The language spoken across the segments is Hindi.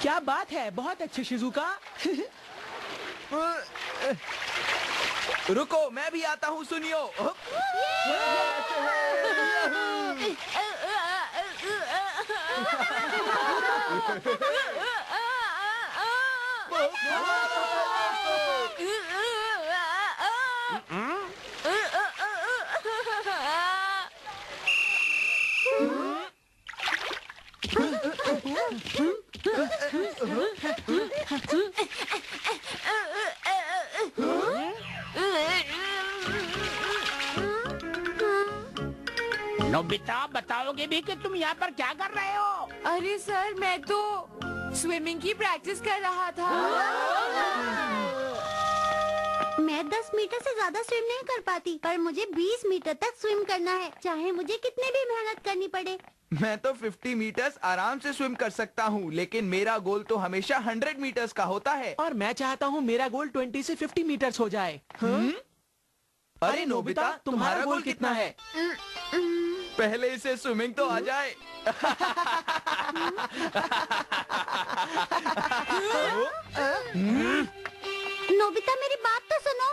क्या बात है, बहुत अच्छे शिजुका। रुको, मैं भी आता हूँ, सुनियो। नोबिता, बताओगे भी कि तुम यहाँ पर क्या कर रहे हो? अरे सर, मैं तो स्विमिंग की प्रैक्टिस कर रहा था। मैं 10 मीटर से ज्यादा स्विम नहीं कर पाती, पर मुझे 20 मीटर तक स्विम करना है, चाहे मुझे कितनी भी मेहनत करनी पड़े। मैं तो 50 मीटर्स आराम से स्विम कर सकता हूँ, लेकिन मेरा गोल तो हमेशा 100 मीटर्स का होता है। और मैं चाहता हूँ मेरा गोल 20 से 50 मीटर्स हो जाए। अरे नोबिता, तुम्हारा गोल कितना है? पहले इसे स्विमिंग तो आ जाए। नोबिता, मेरी बात तो सुनो।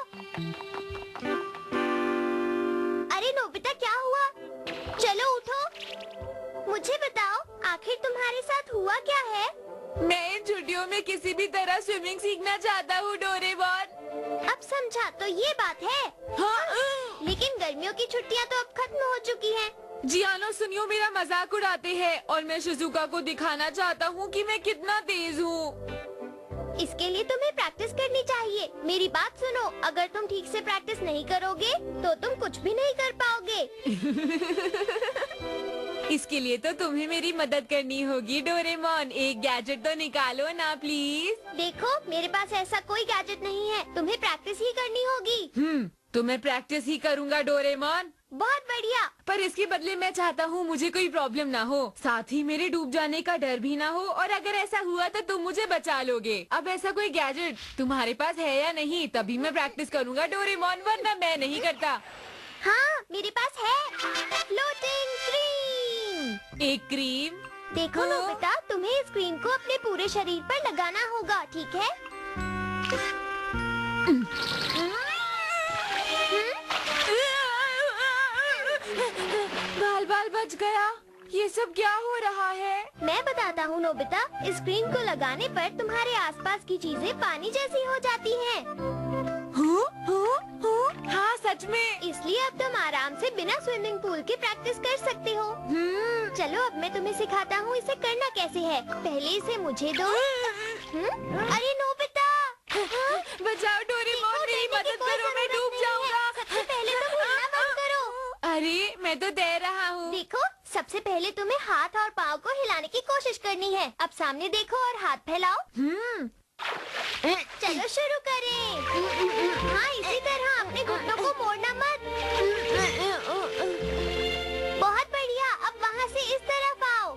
अरे नोबिता, क्या हुआ? चलो उठो, मुझे बताओ, आखिर तुम्हारे साथ हुआ क्या है? मैं इन छुट्टियों में किसी भी तरह स्विमिंग सीखना चाहता हूँ, डोरेमोन। अब समझा, तो ये बात है। हाँ? लेकिन गर्मियों की छुट्टियाँ तो अब खत्म हो चुकी हैं। जियानो, सुनियो, मेरा मजाक उड़ाते हैं और मैं शिजुका को दिखाना चाहता हूँ कि मैं कितना तेज हूँ। इसके लिए तुम्हें प्रैक्टिस करनी चाहिए। मेरी बात सुनो, अगर तुम ठीक से प्रैक्टिस नहीं करोगे तो तुम कुछ भी नहीं कर पाओगे। इसके लिए तो तुम्हें मेरी मदद करनी होगी, डोरेमोन। एक गैजेट तो निकालो ना प्लीज। देखो, मेरे पास ऐसा कोई गैजेट नहीं है, तुम्हें प्रैक्टिस ही करनी होगी। तो मैं प्रैक्टिस ही करूँगा, डोरेमोन। बहुत बढ़िया। पर इसके बदले मैं चाहता हूँ मुझे कोई प्रॉब्लम ना हो, साथ ही मेरे डूब जाने का डर भी ना हो, और अगर ऐसा हुआ तो तुम मुझे बचा लोगे। अब ऐसा कोई गैजेट तुम्हारे पास है या नहीं, तभी मैं प्रैक्टिस करूँगा, डोरेमोन, वरना मैं नहीं करता। हाँ, मेरे पास है फ्लोटिंग क्रीम। एक क्रीम? देखो नोबिता, तुम्हें इस क्रीम को अपने पूरे शरीर पर लगाना होगा, ठीक है? बाल बच गया। ये सब क्या हो रहा है? मैं बताता हूँ नोबिता, इस क्रीम को लगाने पर तुम्हारे आसपास की चीजें पानी जैसी हो जाती हैं। हाँ, सच में। इसलिए अब तुम आराम से बिना स्विमिंग पूल के प्रैक्टिस कर सकते हो। चलो, अब मैं तुम्हें सिखाता हूँ इसे करना कैसे है। पहले इसे मुझे दो। अरे नोबिता, बचाओ डोरेमोन, मेरी मदद करो, मैं डूब जाऊंगा। सबसे पहले तो भूलना बंद करो। अरे, मैं तो तैर रहा हूँ। देखो, सबसे पहले तुम्हें हाथ और पाँव को हिलाने की कोशिश करनी है। अब सामने देखो और हाथ फैलाओ। चलो शुरू करें। हाँ, इसी तरह अपने घुटनों को मोड़ना मत। बहुत बढ़िया, अब वहाँ से इस तरफ आओ।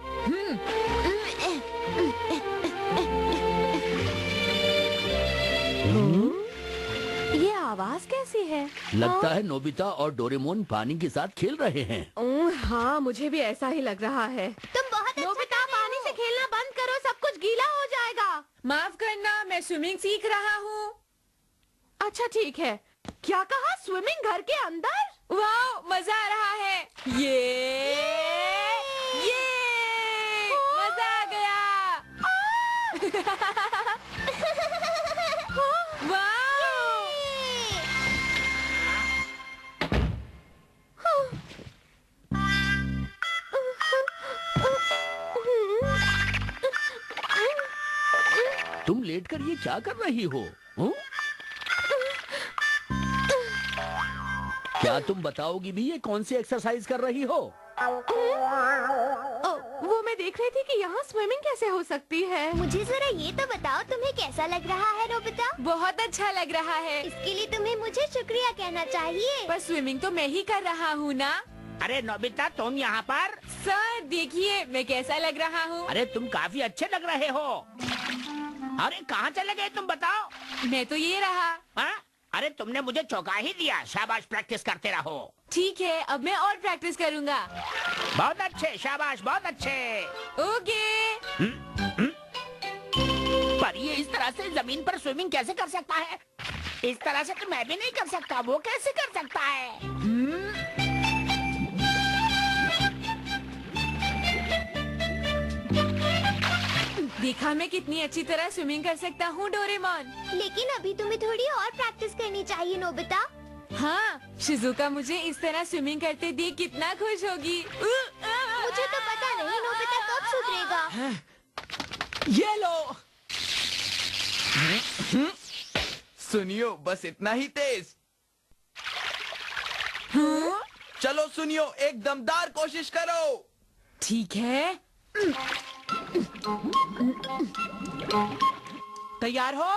ये आवाज कैसी है? लगता है नोबिता और डोरेमोन पानी के साथ खेल रहे हैं। हाँ, मुझे भी ऐसा ही लग रहा है। तुम बहुत अच्छा नोबिता, पानी से खेलना बंद करो, सब कुछ गीला हो जाएगा। माफ करना, मैं स्विमिंग सीख रहा हूँ। अच्छा ठीक है। क्या कहा, स्विमिंग घर के अंदर? वाह, मजा आ रहा है। ये मजा आ गया। वाह! तुम लेटकर ये क्या कर रही हो? क्या तुम बताओगी भी ये कौन सी एक्सरसाइज कर रही हो? वो मैं देख रही थी कि यहाँ स्विमिंग कैसे हो सकती है। मुझे जरा ये तो बताओ, तुम्हें कैसा लग रहा है नोबिता? बहुत अच्छा लग रहा है। इसके लिए तुम्हें मुझे शुक्रिया कहना चाहिए। पर स्विमिंग तो मैं ही कर रहा हूँ ना। अरे नोबिता, तुम यहाँ पर? सर देखिए, मैं कैसा लग रहा हूँ। अरे तुम काफी अच्छे लग रहे हो। अरे कहाँ चले गए तुम, बताओ? मैं तो ये रहा। हाँ? अरे तुमने मुझे चौंका ही दिया। शाबाश, प्रैक्टिस करते रहो। ठीक है, अब मैं और प्रैक्टिस करूँगा। बहुत अच्छे, शाबाश, बहुत अच्छे। ओके। पर ये इस तरह से जमीन पर स्विमिंग कैसे कर सकता है? इस तरह से तो मैं भी नहीं कर सकता, वो कैसे कर सकता है? देखा मैं कितनी अच्छी तरह स्विमिंग कर सकता हूँ डोरेमोन। लेकिन अभी तुम्हें थोड़ी और प्रैक्टिस करनी चाहिए नोबिता। हाँ, शिजुका मुझे इस तरह स्विमिंग करते देख कितना खुश होगी। मुझे तो पता नहीं नोबिता कब सुधरेगा। ये लो। सुनियो, बस इतना ही तेज। चलो सुनियो, एक दमदार कोशिश करो। ठीक है। तैयार हो?